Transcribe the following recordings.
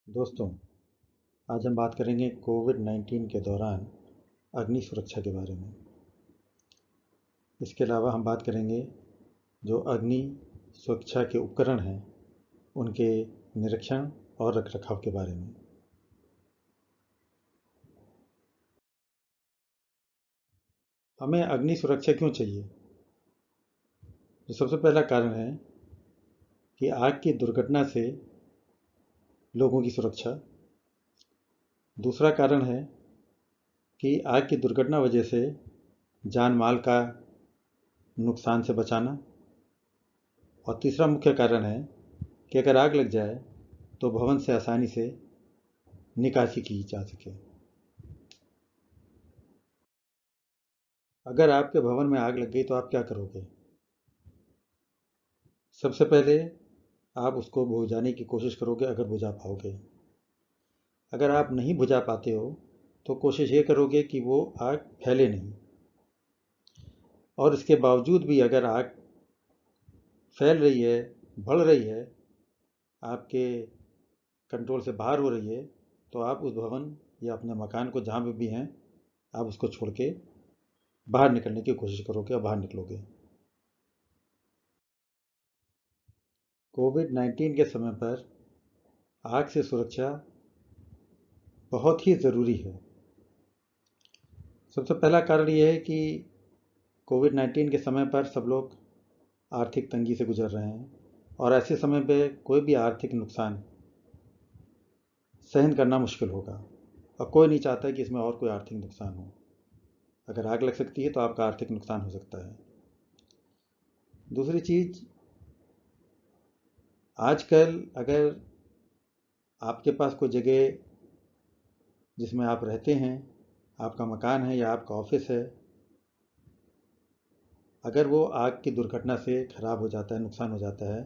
दोस्तों, आज हम बात करेंगे कोविड-19 के दौरान अग्नि सुरक्षा के बारे में। इसके अलावा हम बात करेंगे जो अग्नि सुरक्षा के उपकरण हैं, उनके निरीक्षण और रखरखाव के बारे में। हमें अग्नि सुरक्षा क्यों चाहिए? तो सबसे पहला कारण है कि आग की दुर्घटना से लोगों की सुरक्षा। दूसरा कारण है कि आग की दुर्घटना वजह से जान माल का नुकसान से बचाना। और तीसरा मुख्य कारण है कि अगर आग लग जाए तो भवन से आसानी से निकासी की जा सके। अगर आपके भवन में आग लग गई तो आप क्या करोगे? सबसे पहले आप उसको बुझाने की कोशिश करोगे, अगर बुझा पाओगे। अगर आप नहीं बुझा पाते हो तो कोशिश ये करोगे कि वो आग फैले नहीं। और इसके बावजूद भी अगर आग फैल रही है, बढ़ रही है, आपके कंट्रोल से बाहर हो रही है, तो आप उस भवन या अपने मकान को जहाँ पे भी हैं, आप उसको छोड़ के बाहर निकलने की कोशिश करोगे और बाहर निकलोगे। कोविड-19 के समय पर आग से सुरक्षा बहुत ही ज़रूरी है। सबसे पहला कारण ये है कि कोविड-19 के समय पर सब लोग आर्थिक तंगी से गुजर रहे हैं और ऐसे समय पे कोई भी आर्थिक नुकसान सहन करना मुश्किल होगा और कोई नहीं चाहता कि इसमें और कोई आर्थिक नुकसान हो। अगर आग लग सकती है तो आपका आर्थिक नुकसान हो सकता है। दूसरी चीज़, आजकल अगर आपके पास कोई जगह जिसमें आप रहते हैं, आपका मकान है या आपका ऑफिस है, अगर वो आग की दुर्घटना से खराब हो जाता है, नुकसान हो जाता है,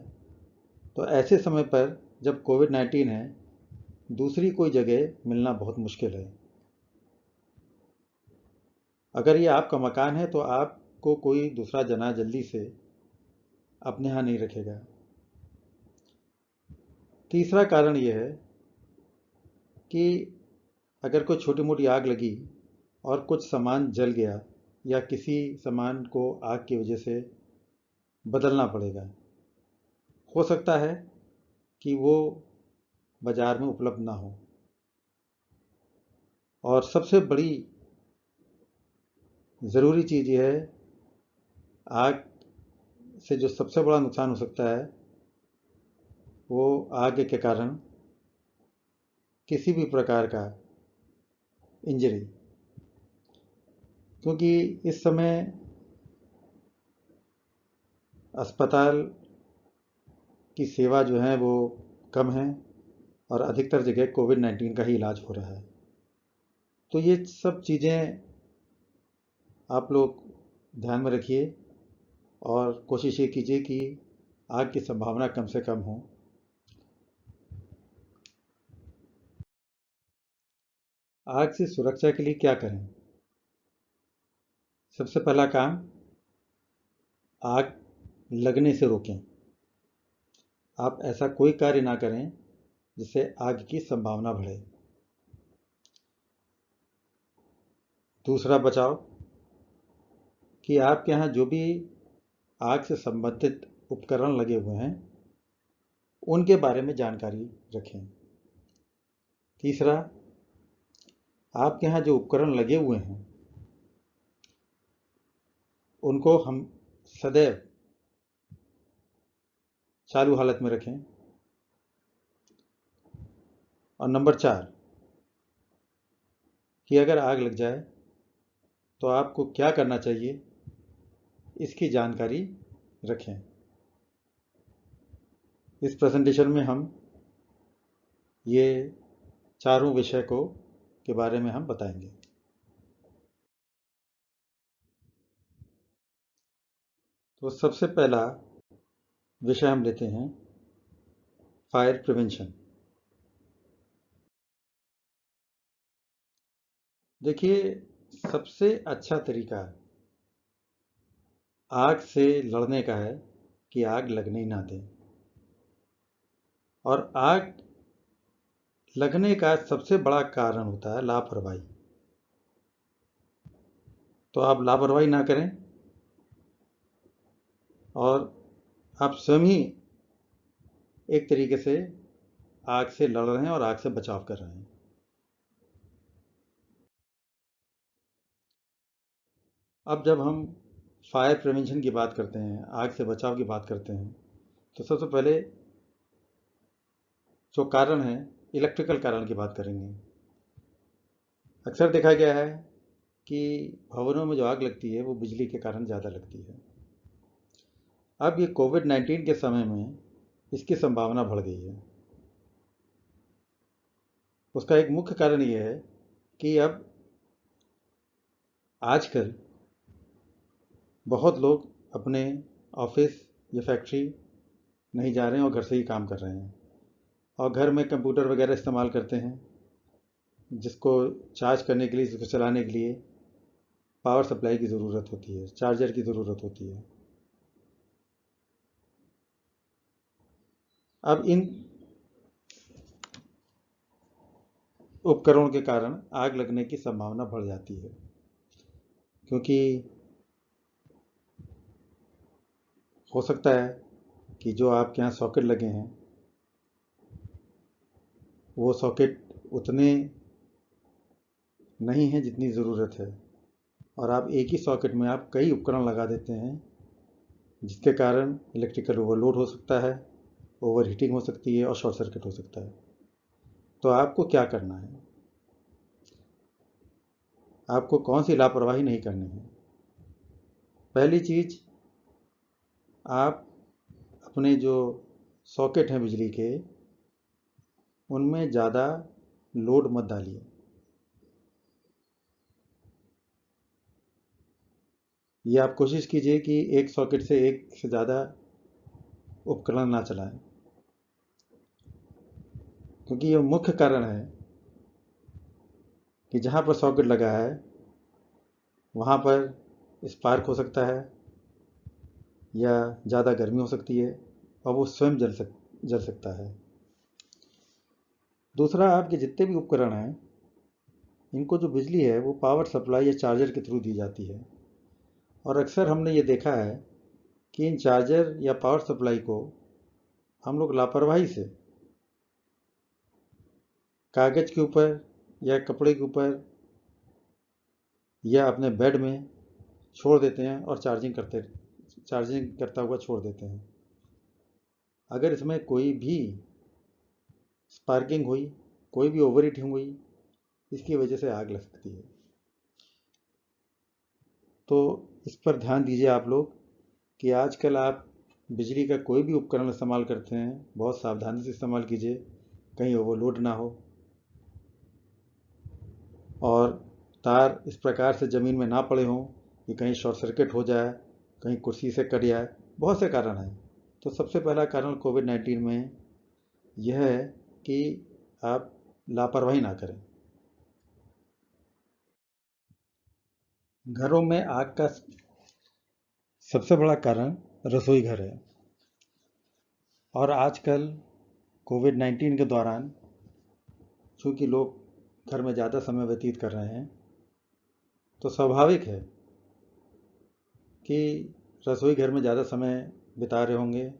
तो ऐसे समय पर जब कोविड-19 है, दूसरी कोई जगह मिलना बहुत मुश्किल है। अगर ये आपका मकान है तो आपको कोई दूसरा जना जल्दी से अपने यहाँ नहीं रखेगा। तीसरा कारण ये है कि अगर कोई छोटी मोटी आग लगी और कुछ सामान जल गया या किसी सामान को आग की वजह से बदलना पड़ेगा, हो सकता है कि वो बाज़ार में उपलब्ध ना हो। और सबसे बड़ी ज़रूरी चीज़ ये है, आग से जो सबसे बड़ा नुकसान हो सकता है वो आग के कारण किसी भी प्रकार का इंजरी। क्योंकि इस समय अस्पताल की सेवा जो है वो कम है और अधिकतर जगह कोविड-19 का ही इलाज हो रहा है। तो ये सब चीज़ें आप लोग ध्यान में रखिए और कोशिश ये कीजिए कि आग की संभावना कम से कम हो। आग से सुरक्षा के लिए क्या करें? सबसे पहला काम, आग लगने से रोकें। आप ऐसा कोई कार्य ना करें जिससे आग की संभावना बढ़े। दूसरा बचाव, कि आपके यहाँ जो भी आग से संबंधित उपकरण लगे हुए हैं उनके बारे में जानकारी रखें। तीसरा, आपके यहाँ जो उपकरण लगे हुए हैं उनको हम सदैव चालू हालत में रखें। और नंबर 4, कि अगर आग लग जाए तो आपको क्या करना चाहिए, इसकी जानकारी रखें। इस प्रेजेंटेशन में हम ये चारों विषय को के बारे में हम बताएंगे। तो सबसे पहला विषय हम लेते हैं फायर प्रिवेंशन। देखिए, सबसे अच्छा तरीका आग से लड़ने का है कि आग लगने ही ना दें। और आग लगने का सबसे बड़ा कारण होता है लापरवाही। तो आप लापरवाही ना करें और आप स्वयं ही एक तरीके से आग से लड़ रहे हैं और आग से बचाव कर रहे हैं। अब जब हम फायर प्रिवेंशन की बात करते हैं, आग से बचाव की बात करते हैं, तो सबसे पहले जो कारण है इलेक्ट्रिकल कारण की बात करेंगे। अक्सर देखा गया है कि भवनों में जो आग लगती है वो बिजली के कारण ज़्यादा लगती है। अब ये कोविड-19 के समय में इसकी संभावना बढ़ गई है। उसका एक मुख्य कारण ये है कि अब आजकल बहुत लोग अपने ऑफिस या फैक्ट्री नहीं जा रहे हैं और घर से ही काम कर रहे हैं और घर में कंप्यूटर वगैरह इस्तेमाल करते हैं, जिसको चार्ज करने के लिए, जिसको चलाने के लिए पावर सप्लाई की ज़रूरत होती है, चार्जर की ज़रूरत होती है। अब इन उपकरणों के कारण आग लगने की संभावना बढ़ जाती है, क्योंकि हो सकता है कि जो आपके यहाँ सॉकेट लगे हैं वो सॉकेट उतने नहीं हैं जितनी ज़रूरत है, और आप एक ही सॉकेट में आप कई उपकरण लगा देते हैं, जिसके कारण इलेक्ट्रिकल ओवरलोड हो सकता है, ओवर हीटिंग हो सकती है और शॉर्ट सर्किट हो सकता है। तो आपको क्या करना है? आपको कौन सी लापरवाही नहीं करनी है? पहली चीज़, आप अपने जो सॉकेट हैं बिजली के, उनमें ज़्यादा लोड मत डालिए। ये आप कोशिश कीजिए कि एक सॉकेट से एक से ज़्यादा उपकरण ना चलाएं, क्योंकि ये मुख्य कारण है कि जहाँ पर सॉकेट लगा है वहाँ पर स्पार्क हो सकता है या ज़्यादा गर्मी हो सकती है और वो स्वयं जल सकता है। दूसरा, आपके जितने भी उपकरण हैं, इनको जो बिजली है वो पावर सप्लाई या चार्जर के थ्रू दी जाती है, और अक्सर हमने ये देखा है कि इन चार्जर या पावर सप्लाई को हम लोग लापरवाही से कागज़ के ऊपर या कपड़े के ऊपर या अपने बेड में छोड़ देते हैं और चार्जिंग करता हुआ छोड़ देते हैं। अगर इसमें कोई भी स्पार्किंग हुई, कोई भी ओवर हीटिंग हुई, इसकी वजह से आग लग सकती है। तो इस पर ध्यान दीजिए आप लोग कि आजकल आप बिजली का कोई भी उपकरण इस्तेमाल करते हैं, बहुत सावधानी से इस्तेमाल कीजिए, कहीं ओवरलोड ना हो, और तार इस प्रकार से ज़मीन में ना पड़े हों कि कहीं शॉर्ट सर्किट हो जाए, कहीं कुर्सी से कट जाए। बहुत से कारण हैं। तो सबसे पहला कारण कोविड-19 में यह है कि आप लापरवाही ना करें। घरों में आग का सबसे बड़ा कारण रसोई घर है, और आजकल कोविड-19 के दौरान चूँकि लोग घर में ज़्यादा समय व्यतीत कर रहे हैं, तो स्वाभाविक है कि रसोई घर में ज़्यादा समय बिता रहे होंगे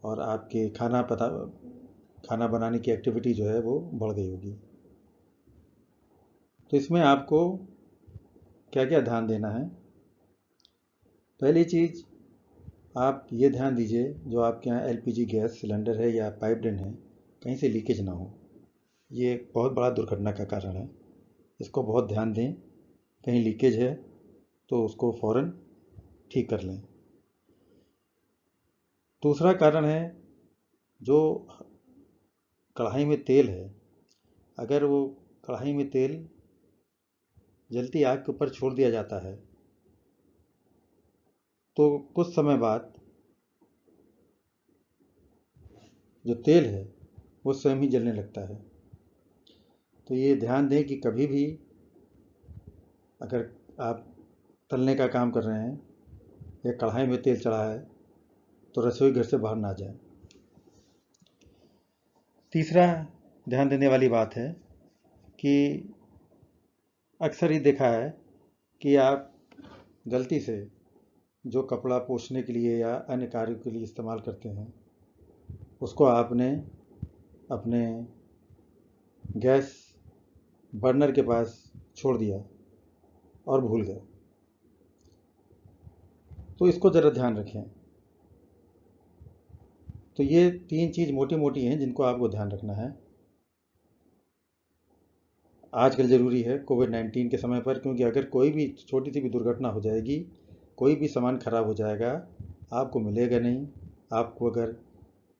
और आपके खाना बनाने की एक्टिविटी जो है वो बढ़ गई होगी। तो इसमें आपको क्या क्या ध्यान देना है? पहली चीज़, आप ये ध्यान दीजिए जो आपके यहाँ एलपीजी गैस सिलेंडर है या पाइपलाइन है, कहीं से लीकेज ना हो। ये एक बहुत बड़ा दुर्घटना का कारण है, इसको बहुत ध्यान दें। कहीं लीकेज है तो उसको फ़ौरन ठीक कर लें। दूसरा कारण है, जो कढ़ाई में तेल है, अगर वो कढ़ाई में तेल जलती आग के ऊपर छोड़ दिया जाता है तो कुछ समय बाद जो तेल है वो स्वयं ही जलने लगता है। तो ये ध्यान दें कि कभी भी अगर आप तलने का काम कर रहे हैं या कढ़ाई में तेल चढ़ा है तो रसोई घर से बाहर ना जाएं। तीसरा, ध्यान देने वाली बात है कि अक्सर ही देखा है कि आप गलती से जो कपड़ा पोंछने के लिए या अन्य कार्यों के लिए इस्तेमाल करते हैं उसको आपने अपने गैस बर्नर के पास छोड़ दिया और भूल गए। तो इसको ज़रा ध्यान रखें। तो ये 3 चीज़ मोटी मोटी हैं जिनको आपको ध्यान रखना है आजकल। ज़रूरी है कोविड-19 के समय पर, क्योंकि अगर कोई भी छोटी सी भी दुर्घटना हो जाएगी, कोई भी सामान खराब हो जाएगा, आपको मिलेगा नहीं। आपको अगर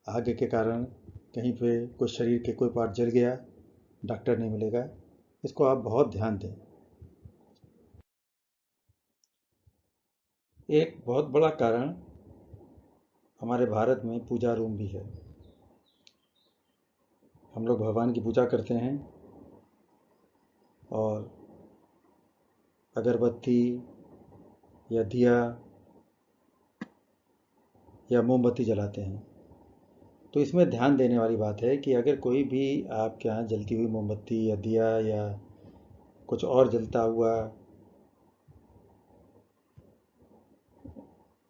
आग के कारण कहीं पे कोई शरीर के कोई पार्ट जल गया, डॉक्टर नहीं मिलेगा। इसको आप बहुत ध्यान दें। एक बहुत बड़ा कारण हमारे भारत में पूजा रूम भी है। हम लोग भगवान की पूजा करते हैं और अगरबत्ती या दिया या मोमबत्ती जलाते हैं। तो इसमें ध्यान देने वाली बात है कि अगर कोई भी आपके यहाँ जलती हुई मोमबत्ती या दिया या कुछ और जलता हुआ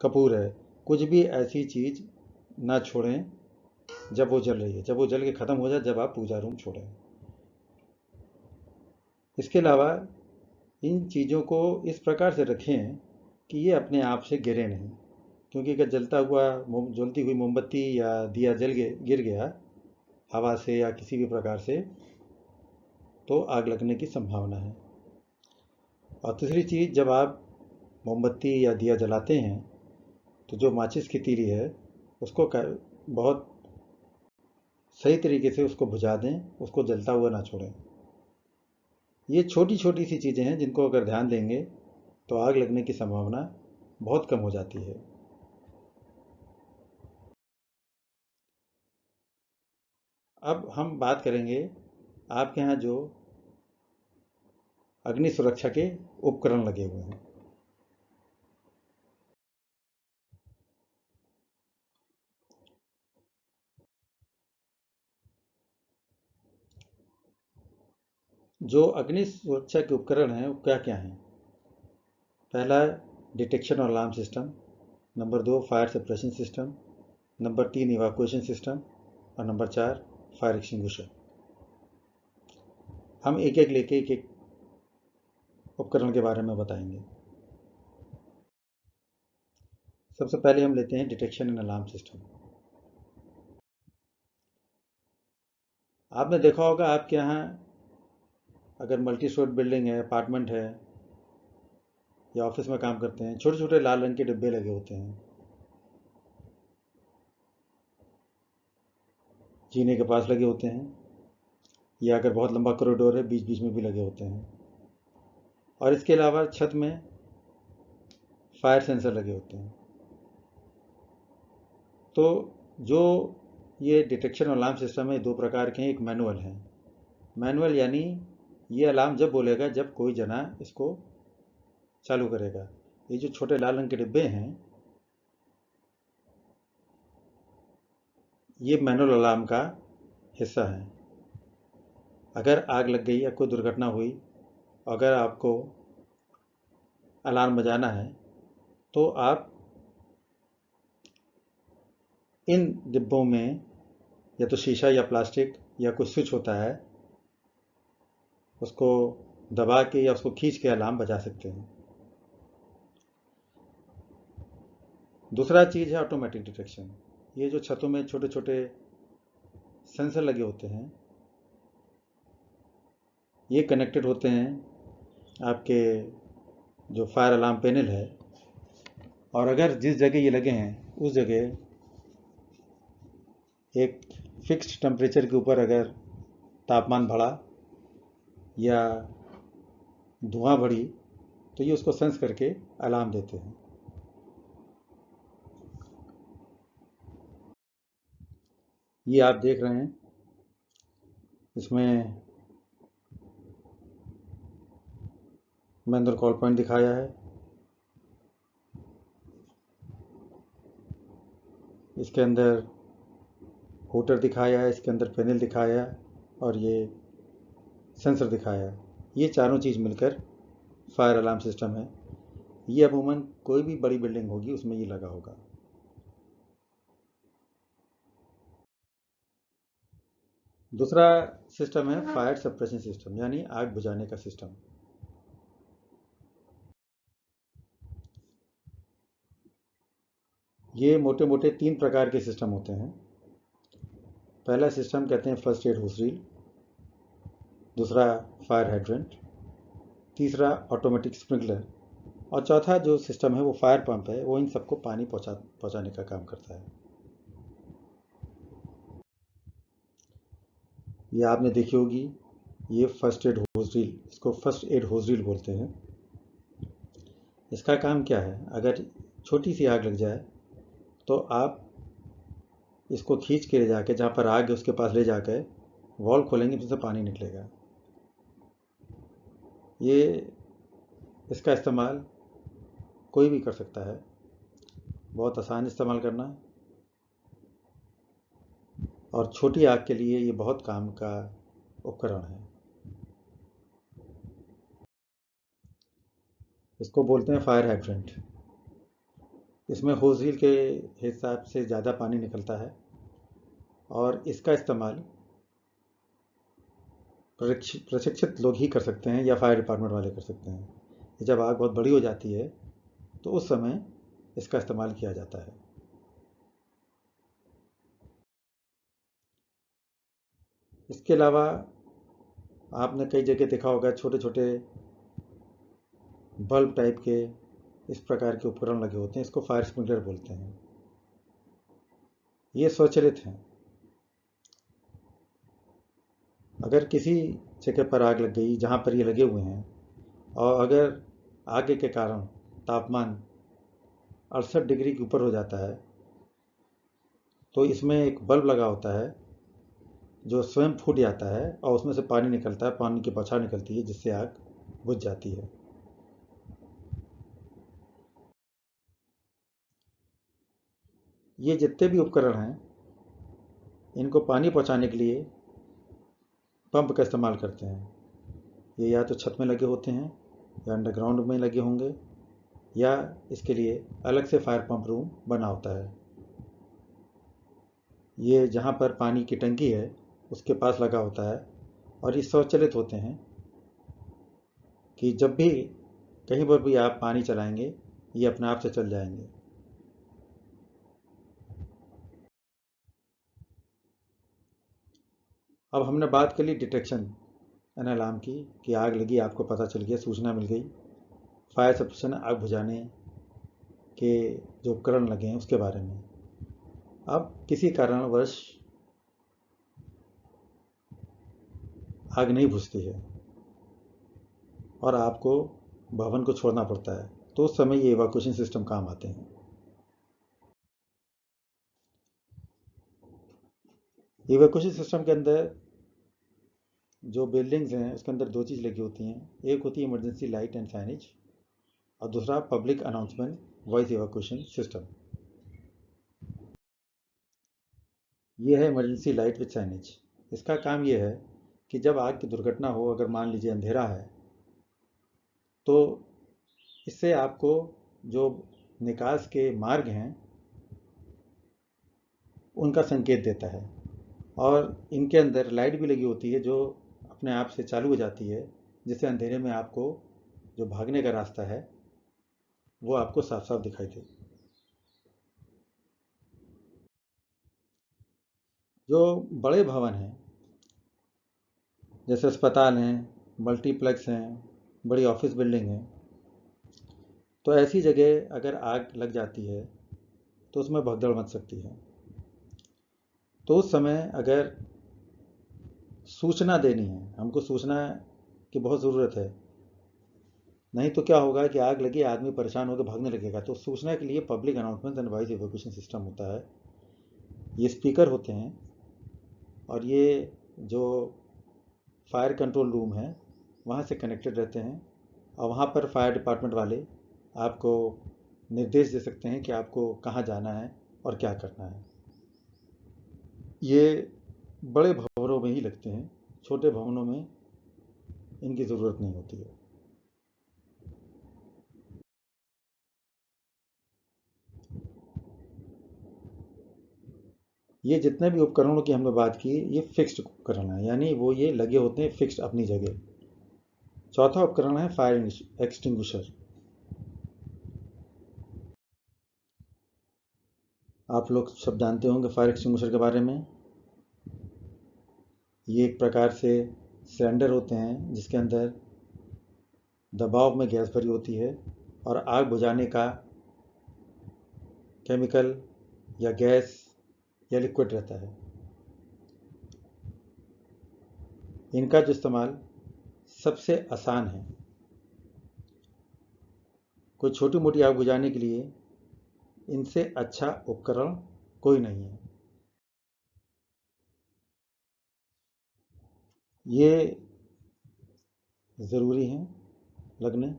कपूर है, कुछ भी ऐसी चीज़ ना छोड़ें जब वो जल रही है। जब वो जल के ख़त्म हो जाए, जब आप पूजा रूम छोड़ें। इसके अलावा इन चीज़ों को इस प्रकार से रखें कि ये अपने आप से गिरे नहीं, क्योंकि अगर जलती हुई मोमबत्ती या दिया गिर गया हवा से या किसी भी प्रकार से, तो आग लगने की संभावना है। और तीसरी चीज़, जब आप मोमबत्ती या दिया जलाते हैं तो जो माचिस की तीली है उसको बहुत सही तरीके से उसको बुझा दें, उसको जलता हुआ ना छोड़ें। ये छोटी छोटी सी चीज़ें हैं जिनको अगर ध्यान देंगे तो आग लगने की संभावना बहुत कम हो जाती है। अब हम बात करेंगे आपके यहाँ जो अग्नि सुरक्षा के उपकरण लगे हुए हैं। जो अग्नि सुरक्षा के उपकरण हैं वो क्या क्या हैं? पहला, डिटेक्शन और alarm system. Number 2, fire suppression system. Number 3, evacuation system. और नंबर 4, फायर एक्सटिंग्विशर। हम एक एक लेके एक एक उपकरण के बारे में बताएंगे। सबसे पहले हम लेते हैं डिटेक्शन एंड अलार्म सिस्टम। आपने देखा होगा आपके यहाँ अगर मल्टी स्टोर बिल्डिंग है, अपार्टमेंट है या ऑफिस में काम करते हैं, छोटे छोटे लाल रंग के डिब्बे लगे होते हैं। जीने के पास लगे होते हैं, या अगर बहुत लंबा कॉरिडोर है बीच बीच में भी लगे होते हैं। और इसके अलावा छत में फायर सेंसर लगे होते हैं। तो जो ये डिटेक्शन और अलार्म सिस्टम है, दो प्रकार के हैं। एक मैनुअल है। मैनुअल यानी ये अलार्म जब बोलेगा जब कोई जना इसको चालू करेगा। ये जो छोटे लाल रंग के डिब्बे हैं, ये मैनुअल अलार्म का हिस्सा है। अगर आग लग गई या कोई दुर्घटना हुई, अगर आपको अलार्म बजाना है तो आप इन डिब्बों में या तो शीशा या प्लास्टिक या कुछ स्विच होता है, उसको दबा के या उसको खींच के अलार्म बजा सकते हैं। दूसरा चीज़ है ऑटोमेटिक डिटेक्शन। ये जो छतों में छोटे छोटे सेंसर लगे होते हैं, ये कनेक्टेड होते हैं आपके जो फायर अलार्म पैनल है। और अगर जिस जगह ये लगे हैं उस जगह एक फिक्स्ड टेम्परेचर के ऊपर अगर तापमान बढ़ा या धुआं बढ़ी तो ये उसको सेंस करके अलार्म देते हैं। ये आप देख रहे हैं, इसमें मैंने अंदर कॉल पॉइंट दिखाया है, इसके अंदर होटर दिखाया है, इसके अंदर पैनल दिखाया है और ये सेंसर दिखाया, ये चारों चीज़ मिलकर फायर अलार्म सिस्टम है। ये अमूमन कोई भी बड़ी बिल्डिंग होगी उसमें ये लगा होगा। दूसरा सिस्टम है फायर सप्रेशन सिस्टम, यानी आग बुझाने का सिस्टम। ये मोटे मोटे 3 प्रकार के सिस्टम होते हैं। पहला सिस्टम कहते हैं फर्स्ट एड होस रील, दूसरा फायर हाइड्रेंट, तीसरा ऑटोमेटिक स्प्रिंकलर, और चौथा जो सिस्टम है वो फायर पंप है, वो इन सबको पानी पहुंचाने का काम करता है। ये आपने देखी होगी, ये फर्स्ट एड होस रील, इसको फर्स्ट एड होस रील बोलते हैं। इसका काम क्या है, अगर छोटी सी आग लग जाए तो आप इसको खींच के ले जाके जहाँ पर आग है उसके पास ले जाकर वॉल्व खोलेंगे तो उससे पानी निकलेगा। ये इसका इस्तेमाल कोई भी कर सकता है, बहुत आसान इस्तेमाल करना, और छोटी आग के लिए ये बहुत काम का उपकरण है। इसको बोलते हैं फायर हाइड्रेंट। इसमें होस रील के हिसाब से ज़्यादा पानी निकलता है और इसका इस्तेमाल प्रशिक्षित लोग ही कर सकते हैं या फायर डिपार्टमेंट वाले कर सकते हैं। जब आग बहुत बड़ी हो जाती है तो उस समय इसका इस्तेमाल किया जाता है। इसके अलावा आपने कई जगह देखा होगा छोटे छोटे बल्ब टाइप के इस प्रकार के उपकरण लगे होते हैं, इसको फायर स्प्रिंकलर बोलते हैं। ये स्वचालित हैं। अगर किसी जगह पर आग लग गई जहाँ पर ये लगे हुए हैं और अगर आग के कारण तापमान 68 डिग्री के ऊपर हो जाता है तो इसमें एक बल्ब लगा होता है जो स्वयं फूट जाता है और उसमें से पानी निकलता है, पानी की बौछार निकलती है जिससे आग बुझ जाती है। ये जितने भी उपकरण हैं इनको पानी पहुंचाने के लिए पंप का इस्तेमाल करते हैं। ये या तो छत में लगे होते हैं या अंडरग्राउंड में लगे होंगे, या इसके लिए अलग से फायर पंप रूम बना होता है। ये जहाँ पर पानी की टंकी है उसके पास लगा होता है और ये स्वचालित होते हैं कि जब भी कहीं पर भी आप पानी चलाएंगे ये अपने आप से चल जाएंगे। अब हमने बात कर ली डिटेक्शन एन अलार्म की, कि आग लगी, आपको पता चल गया, सूचना मिल गई। फायर सप्रेशन, आग बुझाने के जो उपकरण लगे हैं उसके बारे में। अब किसी कारणवश आग नहीं बुझती है और आपको भवन को छोड़ना पड़ता है, तो उस समय ये इवैक्यूएशन सिस्टम काम आते हैं। इवैक्यूएशन सिस्टम के अंदर जो बिल्डिंग्स हैं उसके अंदर 2 चीज़ लगी होती हैं, एक होती है इमरजेंसी लाइट एंड साइनेज और दूसरा public announcement voice evacuation system. ये है इमरजेंसी लाइट विद साइनेज। इसका काम ये है कि जब आग की दुर्घटना हो, अगर मान लीजिए अंधेरा है, तो इससे आपको जो निकास के मार्ग हैं उनका संकेत देता है, और इनके अंदर लाइट भी लगी होती है जो अपने आप से चालू हो जाती है, जिससे अंधेरे में आपको जो भागने का रास्ता है वो आपको साफ साफ दिखाई दे। जो बड़े भवन हैं जैसे अस्पताल हैं, मल्टीप्लेक्स हैं, बड़ी ऑफिस बिल्डिंग हैं, तो ऐसी जगह अगर आग लग जाती है तो उसमें भगदड़ मच सकती है। तो उस समय अगर सूचना देनी है, हमको सूचना की बहुत ज़रूरत है, नहीं तो क्या होगा कि आग लगी, आदमी परेशान होकर भागने लगेगा। तो सूचना के लिए public announcement and voice evacuation system होता है। ये स्पीकर होते हैं और ये जो फायर कंट्रोल रूम है वहाँ से कनेक्टेड रहते हैं, और वहाँ पर फायर डिपार्टमेंट वाले आपको निर्देश दे सकते हैं कि आपको कहाँ जाना है और क्या करना है। ये बड़े भवनों में ही लगते हैं, छोटे भवनों में इनकी ज़रूरत नहीं होती है। ये जितने भी उपकरणों की हमने बात की, ये फिक्स्ड उपकरण है, यानी वो ये लगे होते हैं फिक्स्ड अपनी जगह। चौथा उपकरण है फायर एक्सटिंग्विशर। आप लोग सब जानते होंगे फायर एक्सटिंग्विशर के बारे में। ये एक प्रकार से सिलेंडर होते हैं जिसके अंदर दबाव में गैस भरी होती है और आग बुझाने का केमिकल या गैस या लिक्विड रहता है। इनका जो इस्तेमाल सबसे आसान है। कोई छोटी मोटी आग बुझाने के लिए इनसे अच्छा उपकरण कोई नहीं है। ये ज़रूरी हैं लगने,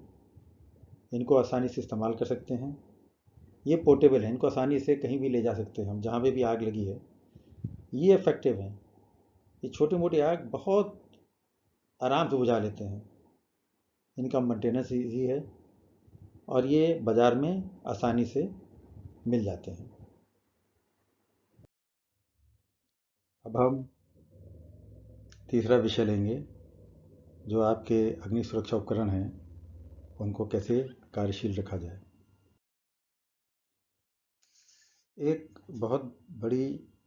इनको आसानी से इस्तेमाल कर सकते हैं। ये पोर्टेबल हैं, इनको आसानी से कहीं भी ले जा सकते हैं हम, जहाँ पे भी आग लगी है। ये इफ़ेक्टिव हैं। ये छोटी मोटी आग बहुत आराम से बुझा लेते हैं। इनका मेंटेनेंस ईजी है और ये बाज़ार में आसानी से मिल जाते हैं। अब हम तीसरा विषय लेंगे, जो आपके अग्नि सुरक्षा उपकरण हैं उनको कैसे कार्यशील रखा जाए। एक बहुत बड़ी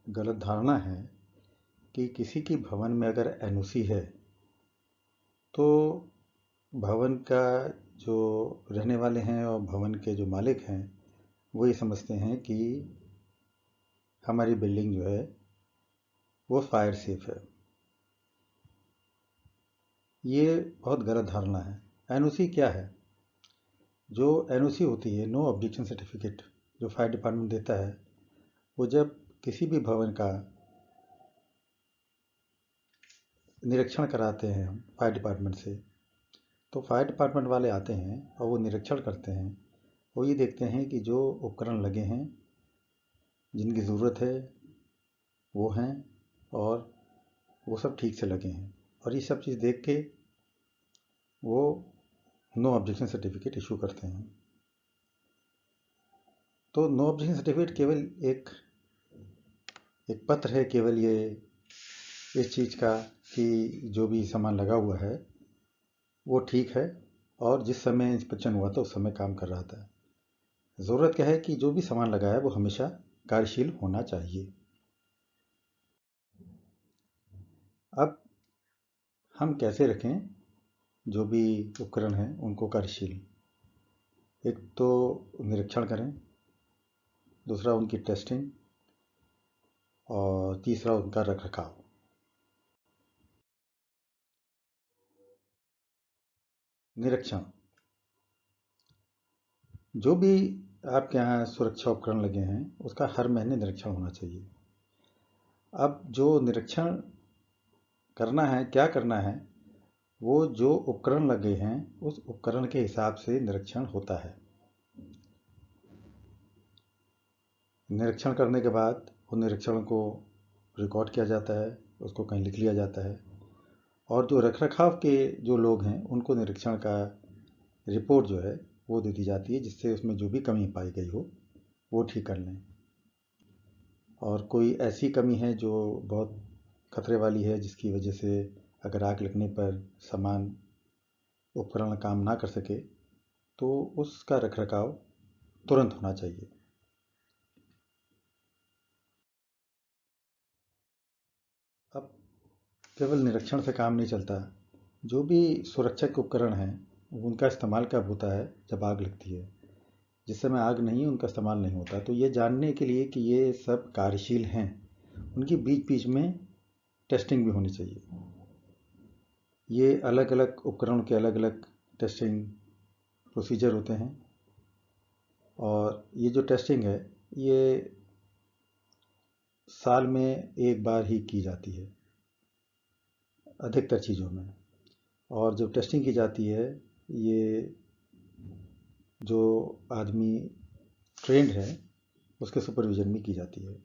गलत धारणा है कि किसी की भवन में अगर एनओसी है तो भवन का जो रहने वाले हैं और भवन के जो मालिक हैं वो ये समझते हैं कि हमारी बिल्डिंग जो है वो फायर सेफ है। ये बहुत गलत धारणा है। एनओसी क्या है? जो एनओसी होती है, नो ऑब्जेक्शन सर्टिफिकेट, जो फायर डिपार्टमेंट देता है, वो जब किसी भी भवन का निरीक्षण कराते हैं हम फायर डिपार्टमेंट से, तो फायर डिपार्टमेंट वाले आते हैं और वो निरीक्षण करते हैं। वो ये देखते हैं कि जो उपकरण लगे हैं, जिनकी ज़रूरत है वो हैं और वो सब ठीक से लगे हैं, और ये सब चीज़ देख के वो नो ऑब्जेक्शन सर्टिफिकेट इशू करते हैं। तो नो ऑब्जेक्शन सर्टिफिकेट केवल एक एक पत्र है, केवल ये इस चीज़ का कि जो भी सामान लगा हुआ है वो ठीक है और जिस समय इंस्पेक्शन हुआ था उस समय काम कर रहा था। ज़रूरत क्या है कि जो भी सामान लगा है वो हमेशा कार्यशील होना चाहिए। अब हम कैसे रखें जो भी उपकरण हैं उनको कार्यशील? एक तो निरीक्षण करें, दूसरा उनकी टेस्टिंग, और तीसरा उनका रखरखाव। निरीक्षण, जो भी आपके यहाँ सुरक्षा उपकरण लगे हैं उसका हर महीने निरीक्षण होना चाहिए। अब जो निरीक्षण करना है, क्या करना है, वो जो उपकरण लगे हैं उस उपकरण के हिसाब से निरीक्षण होता है। निरीक्षण करने के बाद उन निरीक्षण को रिकॉर्ड किया जाता है, उसको कहीं लिख लिया जाता है, और जो रखरखाव के जो लोग हैं उनको निरीक्षण का रिपोर्ट जो है वो दे दी जाती है, जिससे उसमें जो भी कमी पाई गई हो वो ठीक कर लें। और कोई ऐसी कमी है जो बहुत खतरे वाली है, जिसकी वजह से अगर आग लगने पर सामान उपकरण काम ना कर सके, तो उसका रखरखाव तुरंत होना चाहिए। अब केवल निरीक्षण से काम नहीं चलता। जो भी सुरक्षक उपकरण हैं उनका इस्तेमाल कब होता है? जब आग लगती है। जिस समय आग नहीं है उनका इस्तेमाल नहीं होता। तो ये जानने के लिए कि ये सब कार्यशील हैं, उनकी बीच बीच में टेस्टिंग भी होनी चाहिए। ये अलग अलग उपकरणों के अलग अलग टेस्टिंग प्रोसीजर होते हैं, और ये जो टेस्टिंग है ये साल में एक बार ही की जाती है अधिकतर चीज़ों में। और जब टेस्टिंग की जाती है, ये जो आदमी ट्रेंड है उसके सुपरविजन में की जाती है।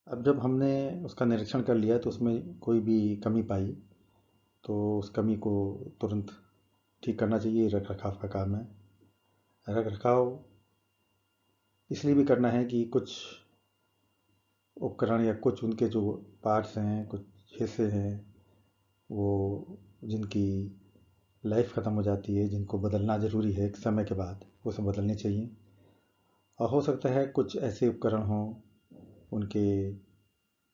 अब जब हमने उसका निरीक्षण कर लिया तो उसमें कोई भी कमी पाई तो उस कमी को तुरंत ठीक करना चाहिए। रख रखाव का काम है। रख रखाव इसलिए भी करना है कि कुछ उपकरण या कुछ उनके जो पार्ट्स हैं, कुछ हिस्से हैं, वो जिनकी लाइफ ख़त्म हो जाती है, जिनको बदलना ज़रूरी है एक समय के बाद, वो सब बदलने चाहिए। और हो सकता है कुछ ऐसे उपकरण हों, उनके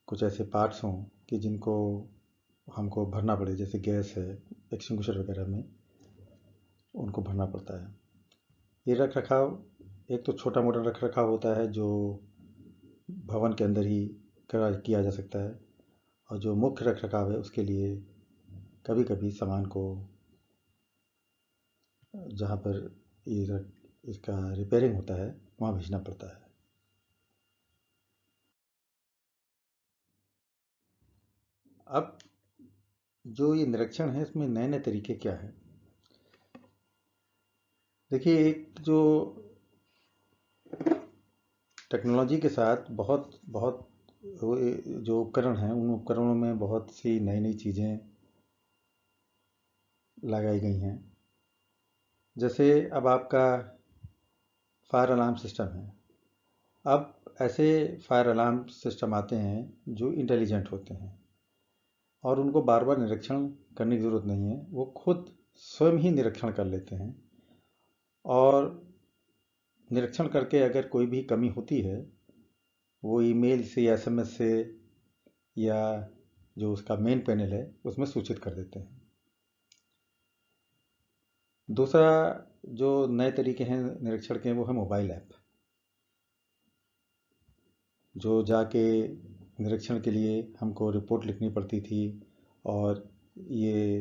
कुछ ऐसे पार्ट्स हों कि जिनको हमको भरना पड़े, जैसे गैस है, एक्सटिंग्विशर वगैरह में उनको भरना पड़ता है। ये रख रखाव एक तो छोटा मोटा रख रखाव होता है जो भवन के अंदर ही किया जा सकता है, और जो मुख्य रख रखाव है उसके लिए कभी कभी सामान को जहाँ पर इसका रिपेयरिंग होता है वहाँ भेजना पड़ता है। अब जो ये निरीक्षण है इसमें नए नए तरीके क्या हैं? देखिए, एक जो टेक्नोलॉजी के साथ बहुत बहुत जो उपकरण हैं उन उपकरणों में बहुत सी नई नई चीज़ें लगाई गई हैं। जैसे अब आपका फायर अलार्म सिस्टम है। अब ऐसे फायर अलार्म सिस्टम आते हैं जो इंटेलिजेंट होते हैं और उनको बार बार निरीक्षण करने की ज़रूरत नहीं है, वो खुद स्वयं ही निरीक्षण कर लेते हैं। और निरीक्षण करके अगर कोई भी कमी होती है, वो ईमेल से या एसएमएस से या जो उसका मेन पैनल है उसमें सूचित कर देते हैं। दूसरा जो नए तरीके हैं निरीक्षण के, वो है मोबाइल ऐप, जो जाके निरीक्षण के लिए हमको रिपोर्ट लिखनी पड़ती थी और ये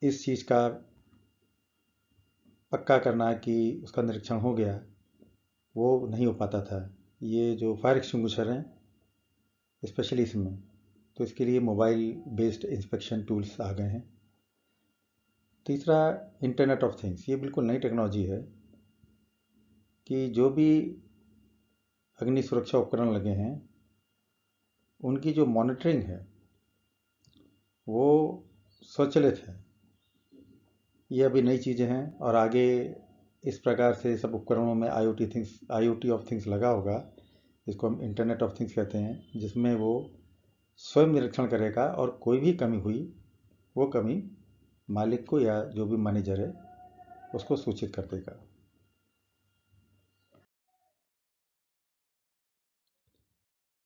इस चीज़ का पक्का करना कि उसका निरीक्षण हो गया, वो नहीं हो पाता था। ये जो फायर एक्सटिंग्विशर हैं स्पेशली इसमें, तो इसके लिए मोबाइल बेस्ड इंस्पेक्शन टूल्स आ गए हैं। तीसरा, इंटरनेट ऑफ थिंग्स। ये बिल्कुल नई टेक्नोलॉजी है कि जो भी अग्नि सुरक्षा उपकरण लगे हैं उनकी जो मॉनिटरिंग है वो स्वचालित है। ये अभी नई चीज़ें हैं और आगे इस प्रकार से सब उपकरणों में आईओटी ऑफ थिंग्स लगा होगा, जिसको हम इंटरनेट ऑफ थिंग्स कहते हैं, जिसमें वो स्वयं निरीक्षण करेगा और कोई भी कमी हुई वो कमी मालिक को या जो भी मैनेजर है उसको सूचित कर देगा।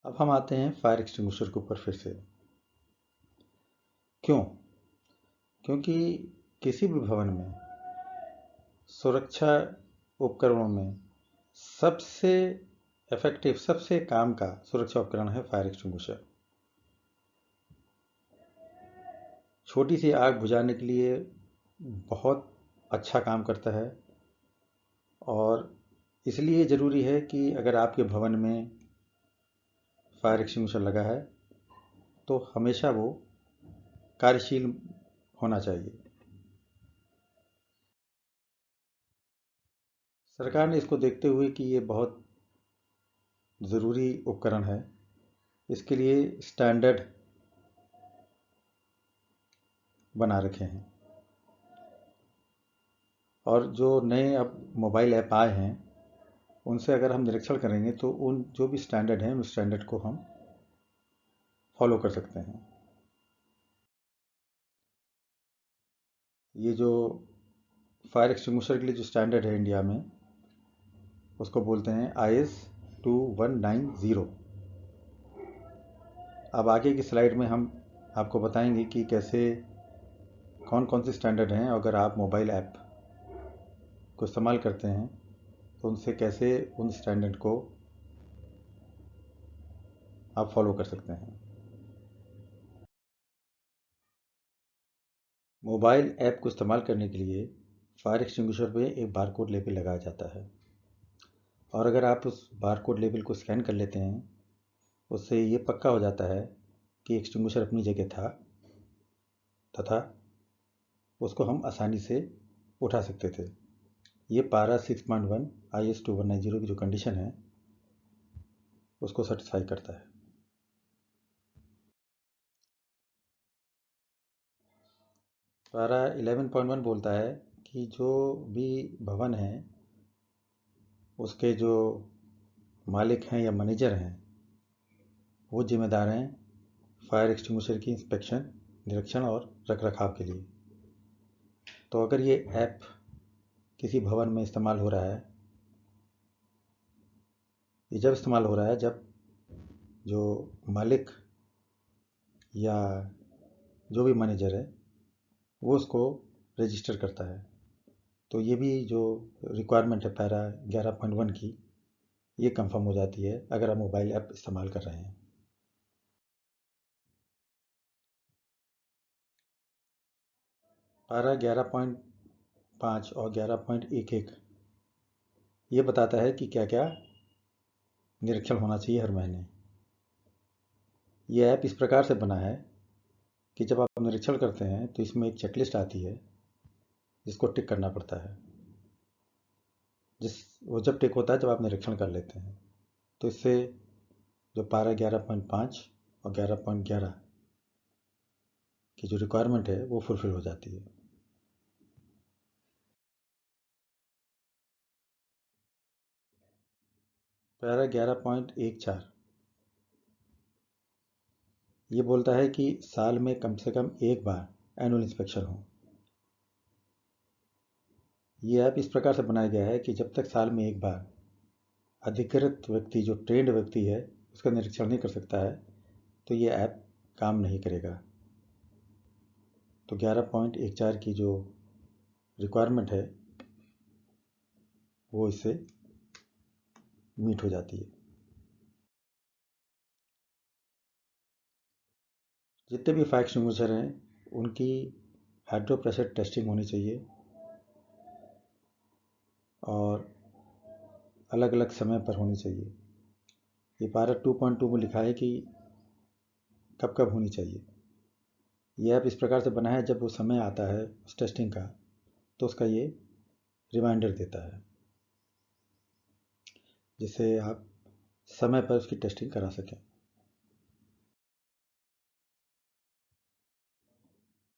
अब हम आते हैं फायर एक्सटिंग्विशर के ऊपर फिर से। क्यों? क्योंकि किसी भी भवन में सुरक्षा उपकरणों में सबसे इफेक्टिव, सबसे काम का सुरक्षा उपकरण है फायर एक्सटिंग्विशर। छोटी सी आग बुझाने के लिए बहुत अच्छा काम करता है और इसलिए ज़रूरी है कि अगर आपके भवन में फायर एक्सटिंग्विशर लगा है तो हमेशा वो कार्यशील होना चाहिए। सरकार ने इसको देखते हुए कि ये बहुत ज़रूरी उपकरण है, इसके लिए स्टैंडर्ड बना रखे हैं। और जो नए अब मोबाइल ऐप आए हैं उनसे अगर हम निरीक्षण करेंगे तो उन जो भी स्टैंडर्ड हैं उस स्टैंडर्ड को हम फॉलो कर सकते हैं। ये जो फायर एक्सटिंग्विशर के लिए जो स्टैंडर्ड है इंडिया में, उसको बोलते हैं IS 2190। अब आगे की स्लाइड में हम आपको बताएंगे कि कैसे कौन कौन से स्टैंडर्ड हैं। अगर आप मोबाइल ऐप को इस्तेमाल करते हैं तो उनसे कैसे उन स्टैंडर्ड को आप फॉलो कर सकते हैं। मोबाइल ऐप को इस्तेमाल करने के लिए फायर एक्सटिंग्विशर पे एक बारकोड लेबल लगाया जाता है और अगर आप उस बारकोड लेबल को स्कैन कर लेते हैं, उससे ये पक्का हो जाता है कि एक्सटिंग्विशर अपनी जगह था तथा उसको हम आसानी से उठा सकते थे। ये पारा 6.1 IS 2190 की जो कंडीशन है उसको सेटिस्फाई करता है। पारा 11.1 बोलता है कि जो भी भवन है उसके जो मालिक हैं या मैनेजर हैं वो जिम्मेदार हैं फायर एक्सटिंग्विशर की इंस्पेक्शन, निरीक्षण और रखरखाव के लिए। तो अगर ये ऐप किसी भवन में इस्तेमाल हो रहा है, ये जब इस्तेमाल हो रहा है जब जो मालिक या जो भी मैनेजर है वो उसको रजिस्टर करता है। तो ये भी जो रिक्वायरमेंट है पैरा 11.1 की, ये कंफर्म हो जाती है अगर आप मोबाइल ऐप इस्तेमाल कर रहे हैं। पारा 11.5 और 11.11 ये बताता है कि क्या क्या निरीक्षण होना चाहिए हर महीने। ये ऐप इस प्रकार से बना है कि जब आप निरीक्षण करते हैं तो इसमें एक चेकलिस्ट आती है जिसको टिक करना पड़ता है। वो जब टिक होता है जब आप निरीक्षण कर लेते हैं, तो इससे जो पारा 11.5 और 11.11 की जो रिक्वायरमेंट है वो फुलफिल हो जाती है। पारा 11.14 ये बोलता है कि साल में कम से कम एक बार एनुअल इंस्पेक्शन हो। ये ऐप इस प्रकार से बनाया गया है कि जब तक साल में एक बार अधिकृत व्यक्ति, जो ट्रेंड व्यक्ति है, उसका निरीक्षण नहीं कर सकता है तो ये ऐप काम नहीं करेगा। तो 11.14 की जो रिक्वायरमेंट है वो इससे मीट हो जाती है। जितने भी फायर एक्सटिंग्विशर हैं उनकी हाइड्रो प्रेशर टेस्टिंग होनी चाहिए और अलग अलग समय पर होनी चाहिए। ये पारा 2.2 में लिखा है कि कब कब होनी चाहिए। ये ऐप इस प्रकार से बना है जब वो समय आता है उस टेस्टिंग का तो उसका ये रिमाइंडर देता है जिससे आप समय पर उसकी टेस्टिंग करा सकें।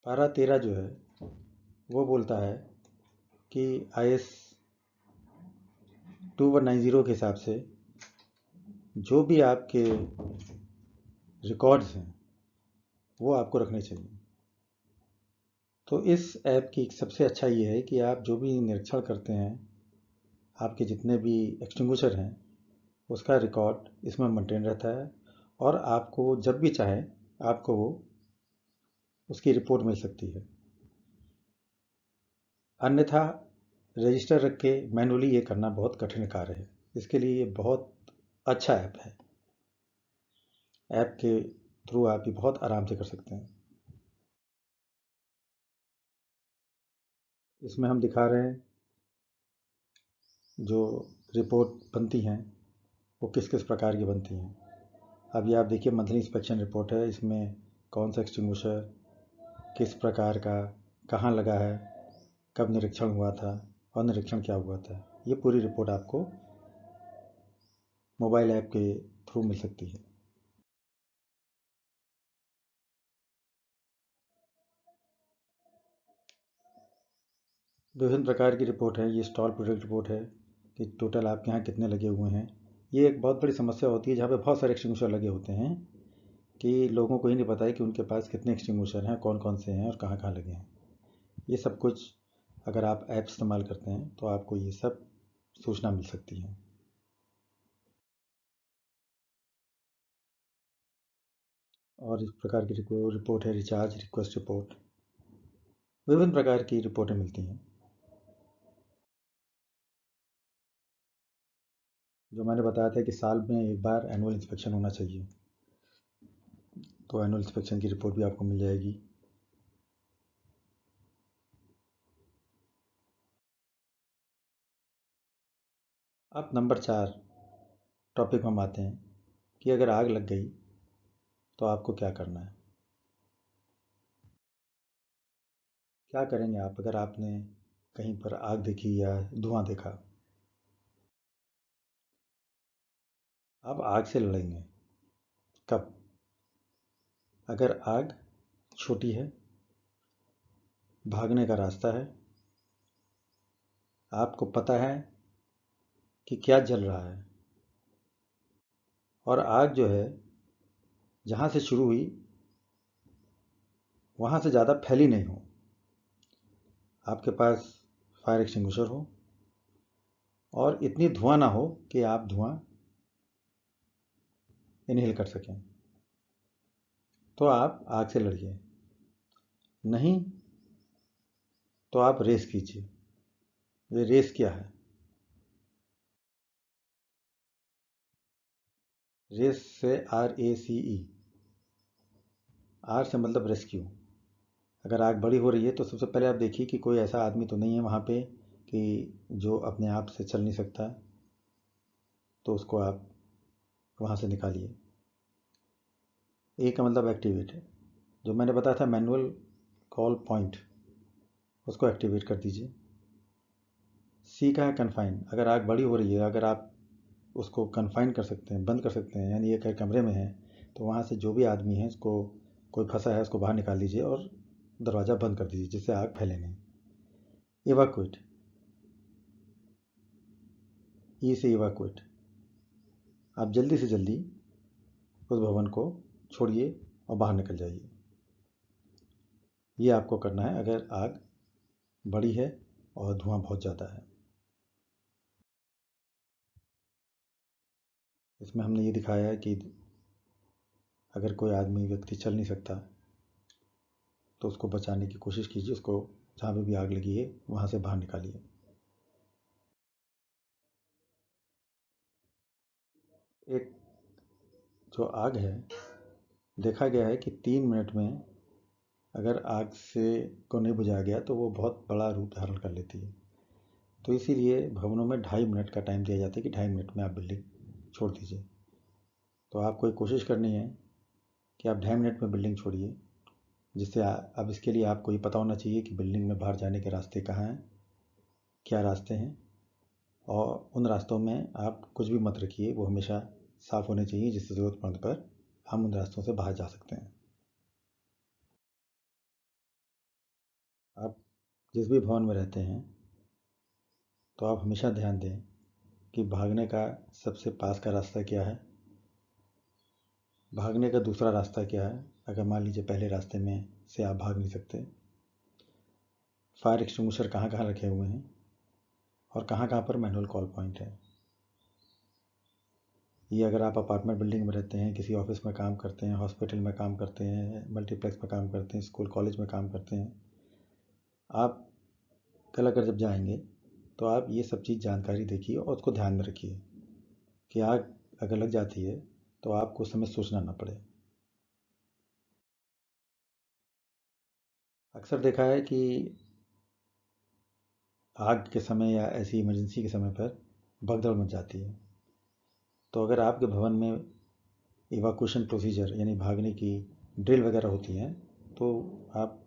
पारा 13 जो है वो बोलता है कि IS 2190 के हिसाब से जो भी आपके रिकॉर्ड्स हैं वो आपको रखने चाहिए। तो इस ऐप की सबसे अच्छा ये है कि आप जो भी निरीक्षण करते हैं, आपके जितने भी एक्सटिंग्विशर हैं उसका रिकॉर्ड इसमें मेंटेन रहता है और आपको जब भी चाहे आपको वो उसकी रिपोर्ट मिल सकती है। अन्यथा रजिस्टर रख के मैनुअली ये करना बहुत कठिन कार्य है। इसके लिए ये बहुत अच्छा ऐप है। ऐप के थ्रू आप ये बहुत आराम से कर सकते हैं। इसमें हम दिखा रहे हैं जो रिपोर्ट बनती हैं वो किस किस प्रकार की बनती हैं। अब ये आप देखिए मंथली इंस्पेक्शन रिपोर्ट है। इसमें कौन सा एक्सटिंग्विशर किस प्रकार का कहाँ लगा है, कब निरीक्षण हुआ था और निरीक्षण क्या हुआ था, ये पूरी रिपोर्ट आपको मोबाइल ऐप के थ्रू मिल सकती है। विभिन्न प्रकार की रिपोर्ट है। ये स्टॉल प्रोडक्ट रिपोर्ट है कि टोटल आपके यहाँ कितने लगे हुए हैं। ये एक बहुत बड़ी समस्या होती है जहाँ पे बहुत सारे एक्सटिंग्विशर लगे होते हैं कि लोगों को ही नहीं पता है कि उनके पास कितने एक्सटिंग्विशर हैं, कौन कौन से हैं और कहाँ कहाँ लगे हैं। ये सब कुछ अगर आप ऐप इस्तेमाल करते हैं तो आपको ये सब सूचना मिल सकती है। और इस प्रकार की रिपोर्ट है रिचार्ज रिक्वेस्ट रिपोर्ट। विभिन्न प्रकार की रिपोर्टें मिलती हैं। जो मैंने बताया था कि साल में एक बार एनुअल इंस्पेक्शन होना चाहिए, तो एनुअल इंस्पेक्शन की रिपोर्ट भी आपको मिल जाएगी। अब नंबर 4 टॉपिक में हम आते हैं कि अगर आग लग गई तो आपको क्या करना है। क्या करेंगे आप अगर आपने कहीं पर आग देखी या धुआं देखा। आप आग से लड़ेंगे कब? अगर आग छोटी है, भागने का रास्ता है, आपको पता है कि क्या जल रहा है, और आग जो है जहाँ से शुरू हुई वहाँ से ज़्यादा फैली नहीं हो, आपके पास फायर एक्सटिंग्विशर हो और इतनी धुआं ना हो कि आप धुआं इनहेल कर सकें, तो आप आग से लड़िए। नहीं तो आप रेस कीजिए। ये रेस क्या है? रेस से RACE, आर से मतलब रेस्क्यू। अगर आग बड़ी हो रही है तो सबसे पहले आप देखिए कि कोई ऐसा आदमी तो नहीं है वहाँ पे कि जो अपने आप से चल नहीं सकता, तो उसको आप वहाँ से निकालिए। ए का मतलब एक्टिवेट है, जो मैंने बताया था मैनुअल कॉल पॉइंट, उसको एक्टिवेट कर दीजिए। सी का है कन्फाइन। अगर आग बड़ी हो रही है, अगर आप उसको कन्फाइन कर सकते हैं, बंद कर सकते हैं, यानी एक कमरे में है, तो वहाँ से जो भी आदमी है उसको, कोई फंसा है उसको बाहर निकाल दीजिए और दरवाज़ा बंद कर दीजिए जिससे आग फैले नहीं। इवाक्वेट, ई से इवाक्वेट, आप जल्दी से जल्दी उस भवन को छोड़िए और बाहर निकल जाइए। ये आपको करना है अगर आग बड़ी है और धुआं बहुत ज़्यादा है। इसमें हमने ये दिखाया है कि अगर कोई आदमी व्यक्ति चल नहीं सकता तो उसको बचाने की कोशिश कीजिए, उसको जहाँ पे भी आग लगी है वहाँ से बाहर निकालिए। एक जो आग है, देखा गया है कि 3 मिनट में अगर आग से को नहीं बुझाया गया तो वो बहुत बड़ा रूप धारण कर लेती है। तो इसीलिए भवनों में 2.5 मिनट का टाइम दिया जाता है कि 2.5 मिनट में आप बिल्डिंग छोड़ दीजिए। तो आपको एक कोशिश करनी है कि आप 2.5 मिनट में बिल्डिंग छोड़िए, जिससे अब इसके लिए आपको ये पता होना चाहिए कि बिल्डिंग में बाहर जाने के रास्ते कहाँ हैं, क्या रास्ते हैं, और उन रास्तों में आप कुछ भी मत रखिए, वो हमेशा साफ़ होने चाहिए जिससे ज़रूरत पड़ने पर हम उन रास्तों से बाहर जा सकते हैं। आप जिस भी भवन में रहते हैं तो आप हमेशा ध्यान दें कि भागने का सबसे पास का रास्ता क्या है, भागने का दूसरा रास्ता क्या है अगर मान लीजिए पहले रास्ते में से आप भाग नहीं सकते, फायर एक्सटिंग्विशर कहाँ कहाँ रखे हुए हैं और कहाँ कहाँ पर मैनुअल कॉल पॉइंट है। ये अगर आप अपार्टमेंट बिल्डिंग में रहते हैं, किसी ऑफिस में काम करते हैं, हॉस्पिटल में काम करते हैं, मल्टीप्लेक्स में काम करते हैं, स्कूल कॉलेज में काम करते हैं, आप कल अगर जब जाएंगे तो आप ये सब चीज़ जानकारी देखिए और उसको ध्यान में रखिए कि आग अगर लग जाती है तो आपको उस समय सोचना ना पड़े। अक्सर देखा है कि आग के समय या ऐसी इमरजेंसी के समय पर भगदड़ मच जाती है। तो अगर आपके भवन में इवाक्यूएशन प्रोसीजर यानी भागने की ड्रिल वगैरह होती हैं तो आप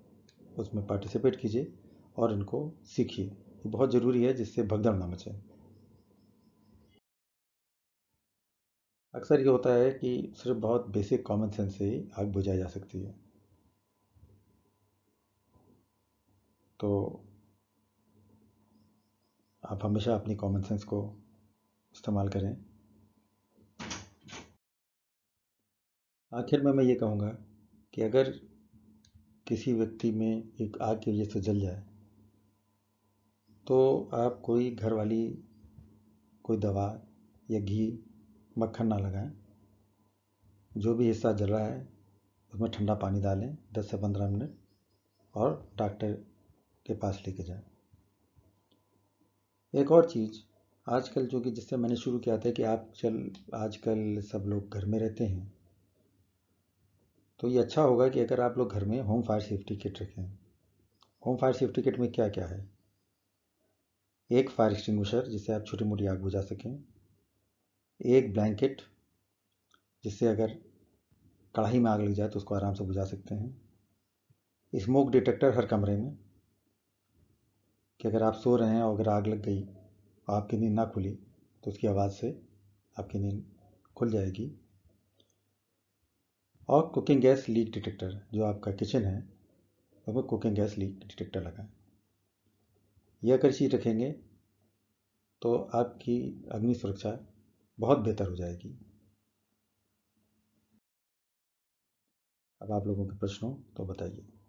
उसमें पार्टिसिपेट कीजिए और इनको सीखिए। ये बहुत ज़रूरी है जिससे भगदड़ ना मचे। अक्सर ये होता है कि सिर्फ बहुत बेसिक कॉमन सेंस से ही आग बुझाई जा सकती है। तो आप हमेशा अपनी कॉमन सेंस को इस्तेमाल करें। आखिर में मैं ये कहूँगा कि अगर किसी व्यक्ति में एक आग की वजह से जल जाए तो आप कोई घर वाली कोई दवा या घी मक्खन ना लगाएं। जो भी हिस्सा जल रहा है उसमें ठंडा पानी डालें 10 से 15 मिनट और डॉक्टर के पास लेके जाएं। एक और चीज़ आजकल जो कि जिससे मैंने शुरू किया था कि आजकल सब लोग घर में रहते हैं, तो ये अच्छा होगा कि अगर आप लोग घर में होम फायर सेफ्टी किट रखें। होम फायर सेफ्टी किट में क्या क्या है? एक फायर एक्सटिंग्विशर जिससे आप छोटी मोटी आग बुझा सकें, एक ब्लैंकेट जिससे अगर कढ़ाई में आग लग जाए तो उसको आराम से बुझा सकते हैं, स्मोक डिटेक्टर हर कमरे में कि अगर आप सो रहे हैं और अगर आग लग गई और आपकी नींद ना खुली तो उसकी आवाज़ से आपकी नींद खुल जाएगी। और कुकिंग गैस लीक डिटेक्टर, जो आपका किचन है उसमें कुकिंग गैस लीक डिटेक्टर लगाएं। यह अगर चीज़ रखेंगे तो आपकी अग्नि सुरक्षा बहुत बेहतर हो जाएगी। अब आप लोगों के प्रश्न हो तो बताइए।